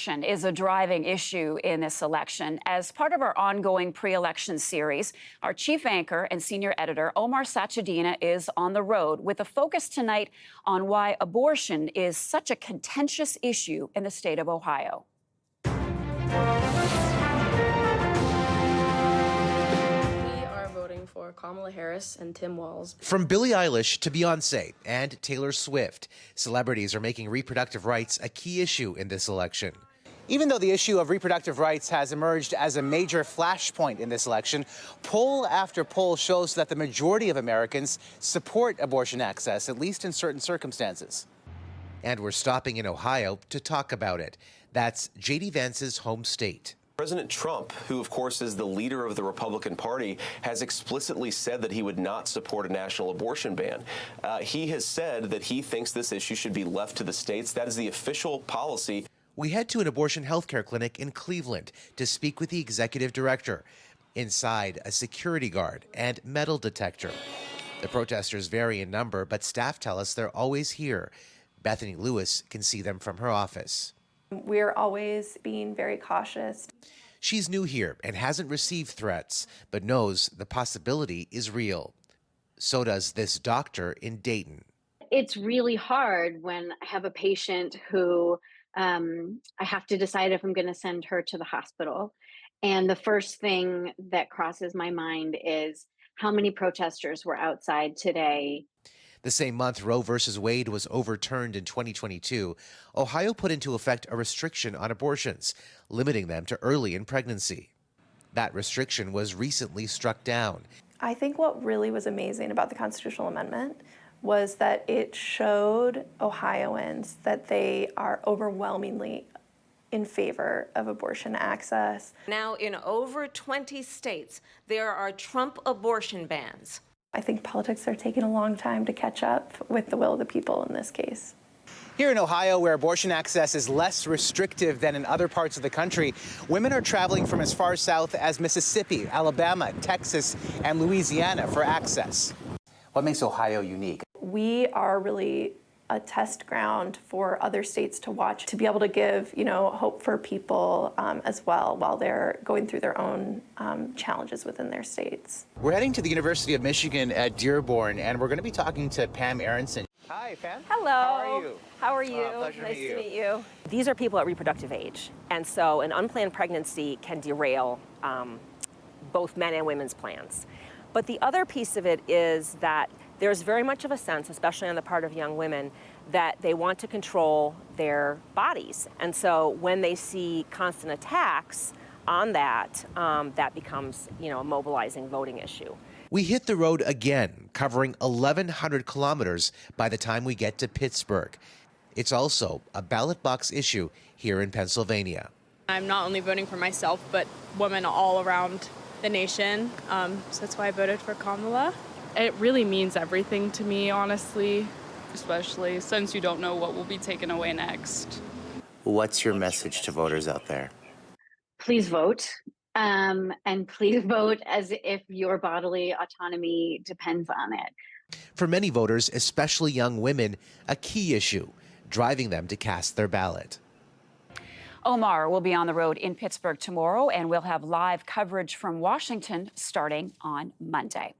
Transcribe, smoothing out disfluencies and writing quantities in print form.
Abortion is a driving issue in this election. As part of our ongoing pre-election series, our chief anchor and senior editor, Omar Sachedina, is on the road with a focus tonight on why abortion is such a contentious issue in the state of Ohio. For Kamala Harris and Tim Walz. From Billie Eilish to Beyonce and Taylor Swift, celebrities are making reproductive rights a key issue in this election. Even though the issue of reproductive rights has emerged as a major flashpoint in this election, poll after poll shows that the majority of Americans support abortion access, at least in certain circumstances. And we're stopping in Ohio to talk about it. That's J.D. Vance's home state. President Trump, who of course is the leader of the Republican Party, has explicitly said that he would not support a national abortion ban. He has said that he thinks this issue should be left to the states. That is the official policy. We head to an abortion healthcare clinic in Cleveland to speak with the executive director. Inside, a security guard and metal detector. The protesters vary in number, but staff tell us they're always here. Bethany Lewis can see them from her office. We're always being very cautious. She's new here and hasn't received threats, but knows the possibility is real. So does this doctor in Dayton. It's really hard when I have a patient who I have to decide if I'm going to send her to the hospital. And the first thing that crosses my mind is how many protesters were outside today. The same month Roe versus Wade was overturned in 2022, Ohio put into effect a restriction on abortions, limiting them to early in pregnancy. That restriction was recently struck down. I think what really was amazing about the constitutional amendment was that it showed Ohioans that they are overwhelmingly in favor of abortion access. Now, in over 20 states, there are Trump abortion bans. I think politics are taking a long time to catch up with the will of the people in this case. Here in Ohio, where abortion access is less restrictive than in other parts of the country, women are traveling from as far south as Mississippi, Alabama, Texas, and Louisiana for access. What makes Ohio unique? We are really a test ground for other states to watch, to be able to give, hope for people as well while they're going through their own challenges within their states. We're heading to the University of Michigan at Dearborn, and we're going to be talking to Pam Aronson. Hi, Pam. Hello. How are you? How are you? Pleasure nice to to meet you. These are people at reproductive age, and so an unplanned pregnancy can derail both men and women's plans. But the other piece of it is that there's very much of a sense, especially on the part of young women, that they want to control their bodies. And so when they see constant attacks on that, that becomes, a mobilizing voting issue. We hit the road again, covering 1,100 kilometers by the time we get to Pittsburgh. It's also a ballot box issue here in Pennsylvania. I'm not only voting for myself, but women all around the nation. So that's why I voted for Kamala. It really means everything to me, honestly, especially since you don't know what will be taken away next. What's your message to voters out there? Please vote. And please vote as if your bodily autonomy depends on it. For many voters, especially young women, a key issue, driving them to cast their ballot. Omar will be on the road in Pittsburgh tomorrow, and we'll have live coverage from Washington starting on Monday.